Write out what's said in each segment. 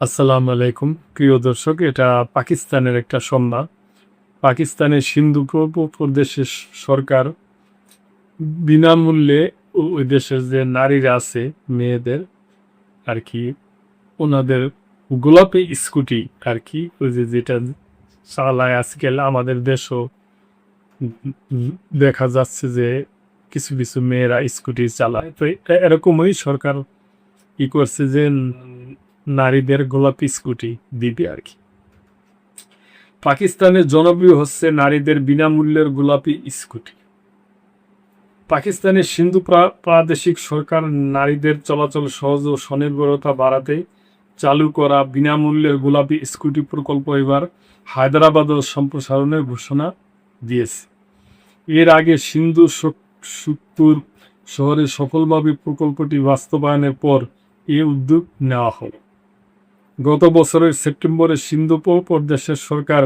আসসালামু আলাইকুম প্রিয় দর্শক, এটা পাকিস্তানের একটা সংবাদ। পাকিস্তানের সিন্ধু প্রদেশের সরকার বিনামূল্যে ওই দেশের যে নারীরা আছে, মেয়েদের আর কি, ওনাদের গোলাপি স্কুটি আর কি, ওই যেটা চালায় আজকাল আমাদের দেশও দেখা যাচ্ছে যে কিছু কিছু মেয়েরা স্কুটি চালায়। তো এরকমই সরকার কি করছে যে নারীদের গোলাপি স্কুটি দিবে আর কি। পাকিস্তানের জনপ্রিয় হচ্ছে নারীদের বিনামূল্যের গোলাপি স্কুটি। পাকিস্তানের সিন্ধু প্রাদেশিক সরকার নারীদের চলাচল সহজ ও স্বনির্ভরতা বাড়াতে চালু করা বিনামূল্যের গোলাপি স্কুটি প্রকল্প এবার হায়দ্রাবাদও সম্প্রসারণের ঘোষণা দিয়েছে। এর আগে সিন্ধু সুত্তুর শহরে সফলভাবে প্রকল্পটি বাস্তবায়নের পর এ উদ্যোগ নেওয়া হলো। গত বছরের সেপ্টেম্বরে সিন্ধু প্রদেশের সরকার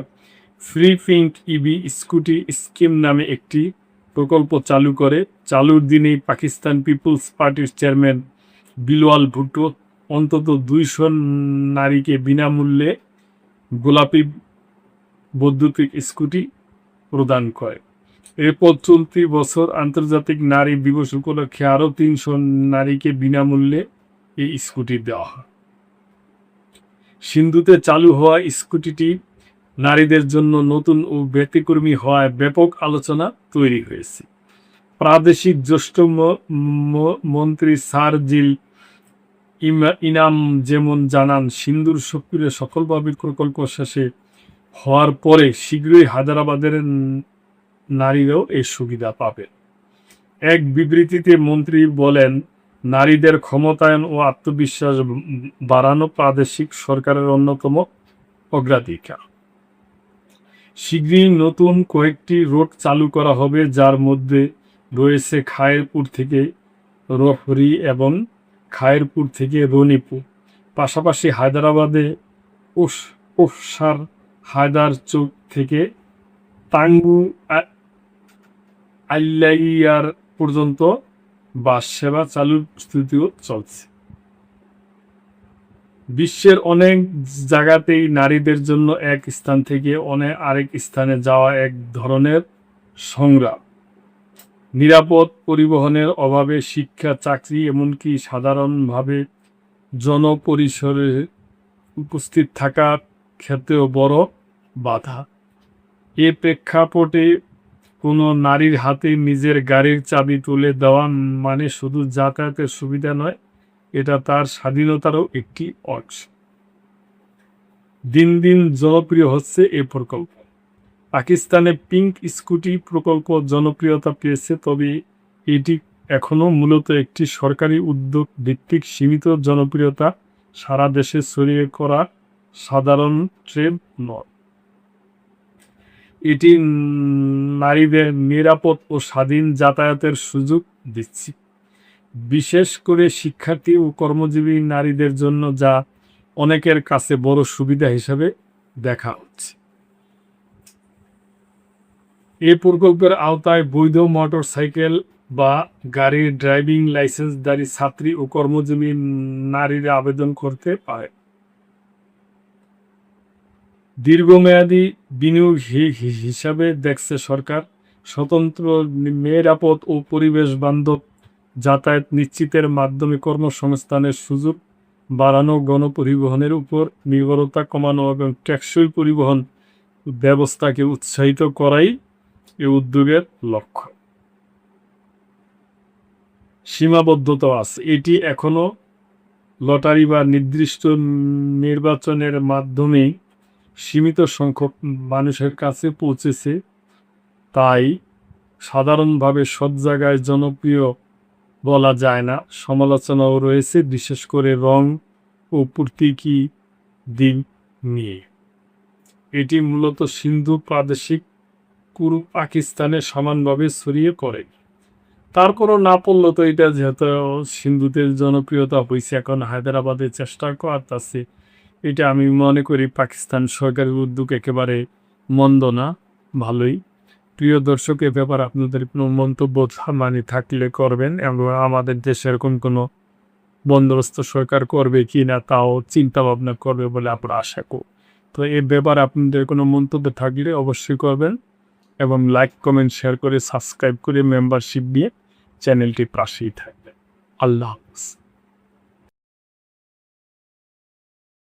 free pink EV scooty scheme নামে একটি প্রকল্প চালু করে। চালুর দিনেই পাকিস্তান পিপলস পার্টির চেয়ারম্যান বিলওয়াল ভুট্টো অন্তত 200 নারীকে বিনামূল্যে গোলাপি বৈদ্যুতিক স্কুটি প্রদান করে। এরপর চলতি বছর আন্তর্জাতিক নারী দিবস উপলক্ষে আরও 300 নারীকে বিনামূল্যে এই স্কুটি দেওয়া হয়। সিন্ধুতে চালু হওয়া স্কুটিটি নারীদের জন্য নতুন ও ব্যতিক্রমী হওয়ায় ব্যাপক আলোচনা তৈরি হয়েছে। প্রাদেশিক জ্যেষ্ঠ মন্ত্রী স্যার জিল ইনাম যেমন জানান, সিন্ধুর সক্রিয় সফলভাবে প্রকল্প শেষে হওয়ার পরে শীঘ্রই হায়দ্রাবাদের নারীরাও এই সুবিধা পাবে। এক বিবৃতিতে মন্ত্রী বলেন, নারীদের ক্ষমতায়ন ও আত্মবিশ্বাস বাড়ানো প্রাদেশিক সরকারের অন্যতম অগ্রাধিকার। শীঘ্রই নতুন কয়েকটি রুট চালু করা হবে, যার মধ্যে রয়েছে খায়েরপুর থেকে রহরি এবং খায়েরপুর থেকে রনিপুর। পাশাপাশি হায়দ্রাবাদে ওসার হায়দার চৌক থেকে তাঙ্গু আল্লাইয়ার পর্যন্ত বাস সেবা চালুর প্রস্তুতিও চলছে। বিশ্বের অনেক জায়গাতেই নারীদের জন্য এক স্থান থেকে আরেক স্থানে যাওয়া এক ধরনের সংগ্রাম। নিরাপদ পরিবহনের অভাবে শিক্ষা, চাকরি, এমনকি সাধারণভাবে জনপরিসরে উপস্থিত থাকার ক্ষেত্রেও বড় বাধা। এ প্রেক্ষাপটে কোনো নারীর হাতে নিজের গাড়ির চাবি তুলে দেওয়া মানে শুধু যাতায়াতের সুবিধা নয়, এটা তার স্বাধীনতারও একটি অংশ। দিন দিন জনপ্রিয় হচ্ছে এ প্রকল্প। পাকিস্তানে পিঙ্ক স্কুটি প্রকল্প জনপ্রিয়তা পেয়েছে, তবে এটি এখনও মূলত একটি সরকারি উদ্যোগ ভিত্তিক সীমিত জনপ্রিয়তা, সারা দেশে ছড়িয়ে করা সাধারণ ট্রেন নয়। এটি নারীদের নিরাপদ ও স্বাধীন যাতায়াতের সুযোগ দিচ্ছে, বিশেষ করে শিক্ষার্থী ও কর্মজীবী নারীদের জন্য, যা অনেকের কাছে বড় সুবিধা হিসাবে দেখা হচ্ছে। এই প্রকল্পের আওতায় বৈধ মোটরসাইকেল বা গাড়ির ড্রাইভিং লাইসেন্সধারী ছাত্রী ও কর্মজীবী নারীরা আবেদন করতে পারে। দীর্ঘমেয়াদী বিনিয়োগ হিসাবে দেখছে সরকার। স্বতন্ত্র, নিরাপদ ও পরিবেশ বান্ধব যাতায়াত নিশ্চিতের মাধ্যমে কর্মসংস্থানের সুযোগ বাড়ানো, গণপরিবহনের উপর নির্ভরতা কমানো এবং টেকসই পরিবহন ব্যবস্থাকে উৎসাহিত করাই এ উদ্যোগের লক্ষ্য। সীমাবদ্ধতা আছে, এটি এখনও লটারি বা নির্দিষ্ট নির্বাচনের মাধ্যমে সীমিত সংখ্যক মানুষের কাছে পৌঁছেছে, তাই সাধারণভাবে সব জায়গায় জনপ্রিয় বলা যায় না। সমালোচনাও রয়েছে, বিশেষ করে রং ও প্রতীকী দিক নিয়ে। এটি মূলত সিন্ধু প্রাদেশিক পূর্ব পাকিস্তানে সমানভাবে ছড়িয়ে পড়ে। তারপরও না পড়লো তো এটা যেহেতু সিন্ধুতে জনপ্রিয়তা হয়েছে, এখন হায়দ্রাবাদে চেষ্টা করতেছে, এটা আমি মনে করি পাকিস্তান সরকারের উদ্যোগ একেবারে মন্দ না, ভালোই। প্রিয় দর্শক, এ ব্যাপারে আপনাদের কোনো মন্তব্য থাকলে করবেন, এবং আমাদের দেশে এরকম কোনো বন্দোবস্ত সরকার করবে কি না তাও চিন্তা ভাবনা করবে বলে আমরা আশা করি। তো এ ব্যাপারে আপনাদের কোনো মন্তব্য থাকলে অবশ্যই করবেন এবং লাইক কমেন্ট শেয়ার করে সাবস্ক্রাইব করে মেম্বারশিপ দিয়ে চ্যানেলটির পাশেই থাকবেন। আল্লাহ হাফেজ।